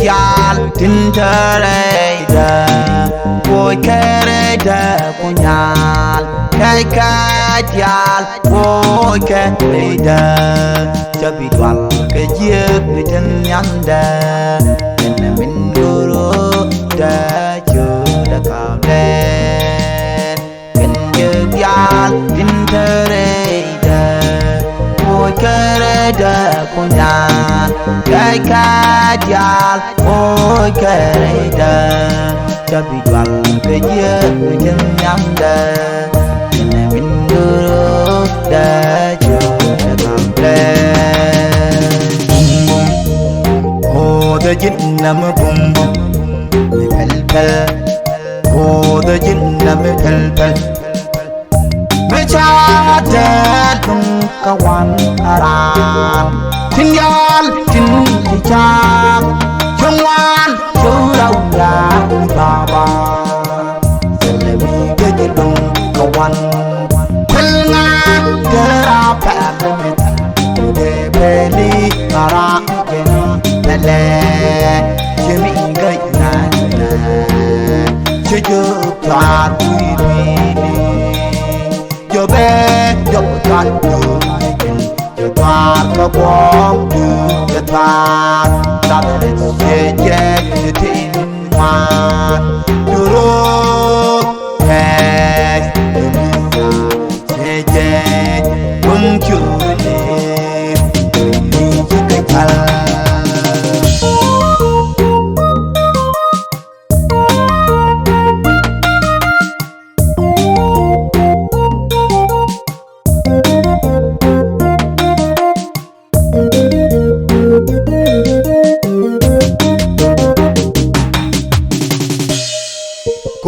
gyal tintereda boy kereda kunyal kai ka gyal boy kereda chabi twal ke jiek ten nyanda en min guru da chu da kamle ken gyal tintereda boy kereda kunyal kai ka gyal boy kereda chabi twal ke jiek ten nyanda en min guru da chu da kamle the jin nam bum bum pel pel oh the jin nam pel pel me cha de tung kawan aram tin yal tin cha chung wan chu rau ya ba ba le wi ke de tung kawan pel nga ke ra pa de pe li ara le chemi gai na na chu chu ta tui ni yo be yo ta tu yo ta ko bom tu yo ta ta le je tin ma du ro hey je bum chu ni ni ka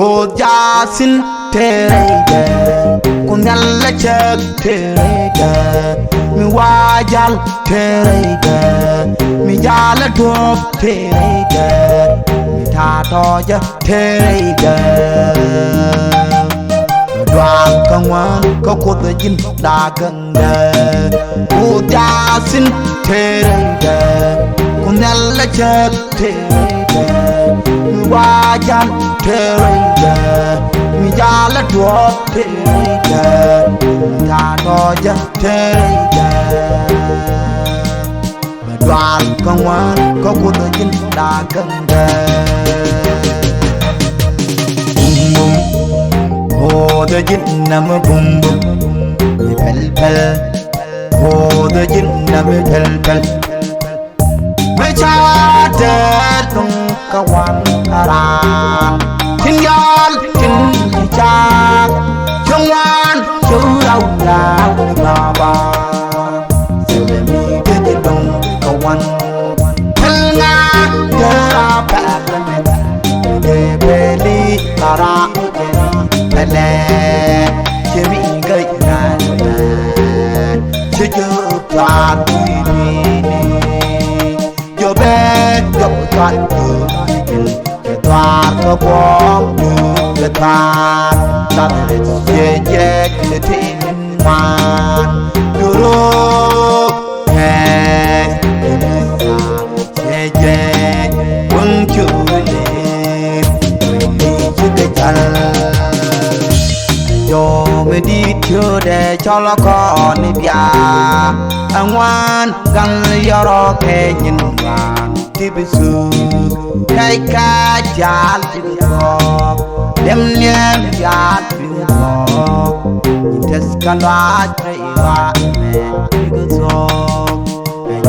cô gia xin thế đây con nhăn lá chợt thế đây mi qua gial thế đây mi gia lá đuốc thế đây mi tha to chứ thế đây đoàn công an có cô tự tin đã gần đây cô gia xin thế đây con nhăn lá chợt thế đây mi qua gial thế mi gia la đuốc thế ta đo giấc thế và đoàn công an có cô tự tin đã gần hồ tự tin nằm bum bum pel pel hồ tự tin nằm pel pel mấy cha chết tung kawan aram tin yal tin cha chung wan chu rau la ba ba se mi ke te dong kawan pel nga ke ra pa de beli ara ke le che mi gai na che chu ta ni yo be yo ta ta có bom như ta ta để che che tin man du ro he che che quân chu đi cái chân cho me đi chưa để cho nó có nếp ya ngoan gần yoro ke nhìn vàng tibisu kai ka jal tibiso dem nem jal tibiso tes kanwa traiwa me tibiso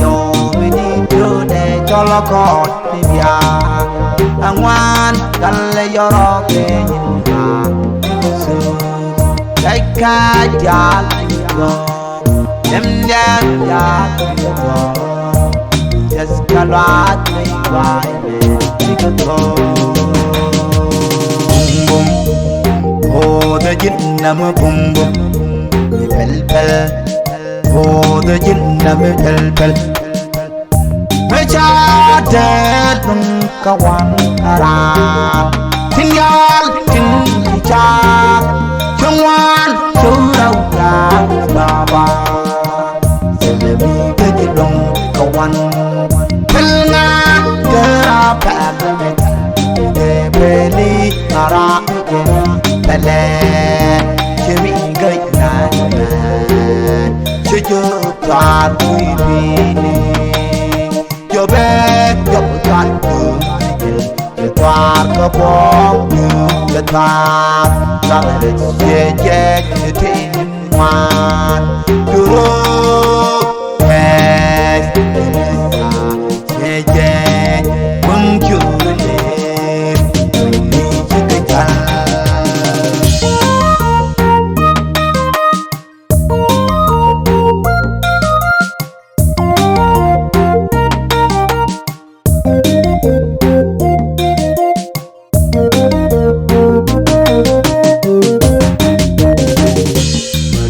yo me di do de cholo ko tibia angwan kan yoro ke nyinga tibisu kai ka jal tibiso dem nem jal tibiso just kalwa traiwa hồ the jin nam bum bum pel pel hồ the jin nam pel pel me cha de tung kawan aram tin yal tin cha chung wan chu rau la ba ba se le mi ke dong kawan pel na ke ra toàn quý vị cho bé cho toàn từ cho toàn có bóng cho toàn ra để che che thiên ngoan đưa che che mừng chưa lên mình chỉ cái ta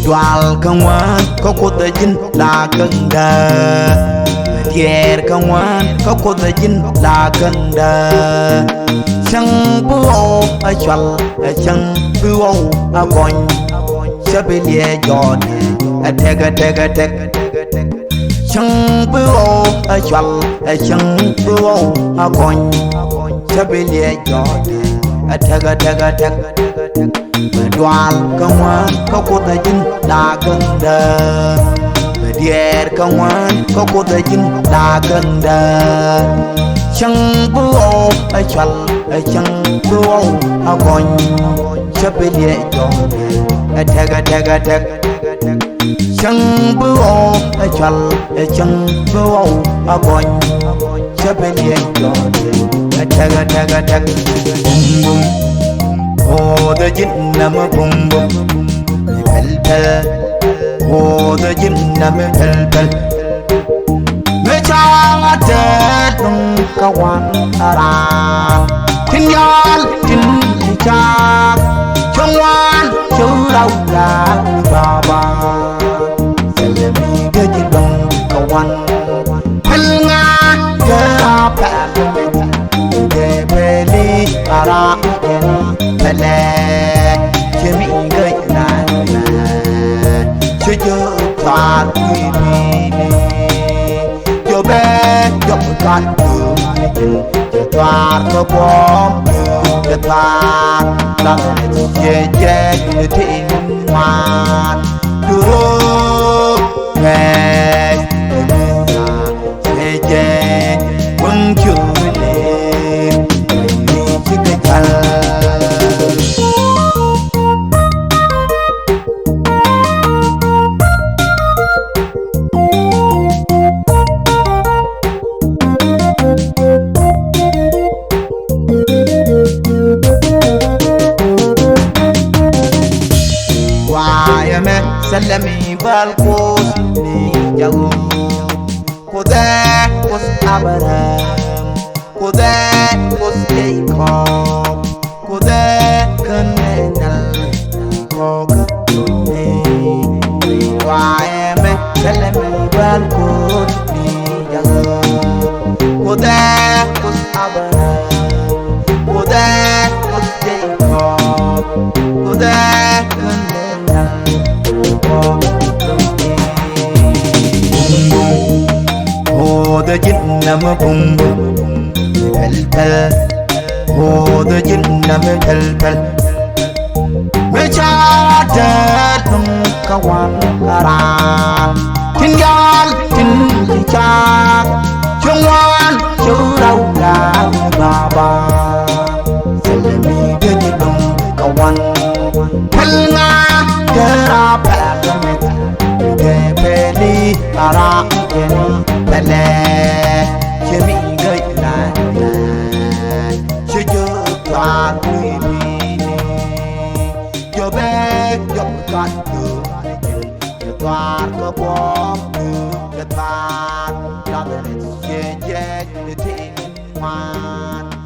Dual kawan kau kota jin la kenda Tier kawan kau kota jin la kenda Chẳng bùa a chal chẳng bùa a boin Chabelia jod a teg Chẳng bùa a chal chẳng bùa a boin Chabelia jod a teg Dual kawan kau kota jin la kenda Dier kawan kau kota jin la kenda Chẳng bùa a chal chẳng bùa a boin Chabelia jod a teg Chẳng bùa a chal chẳng bùa a boin Chabelia jod a teg Bum bum Oh the jin nam bum bum pel pel Oh the jin nam pel pel Me chang a tet nung kawan ara Tin yal tin chak Chong wan chu rau la baba Selemi the jin nung kawan Pel nga ke apa Ke peli ara Lẹ chế mỹ gây nàn chế chớ toàn quý vị cho bé cho toàn đường cho toàn có bóng cho toàn đang chế chế thiên ngoan đưa nghe chế chế quân chưa lên mình chỉ cái thân Salami balkos ni jago Kode kos Abraham Kode kos Jacob Kode kenenal Koga ni Waeme salami balkos ni jago Kode kos Abraham Kode kos Jacob Kode kenenal Oh the jin nam bum bum pel pel Oh the jin nam pel pel Me cha tet nung kawan ara Tin yal tin chak Chung wan chu rau la baba Selemi the jin nung kawan Pel nga Kera pelak Ke peli ara keni Pele Chemi gây nàn Chứ chớ toàn quý vị Cho bé cho toàn đường Cho toàn có bóng Cho toàn Đã để chế chế thiên ngoan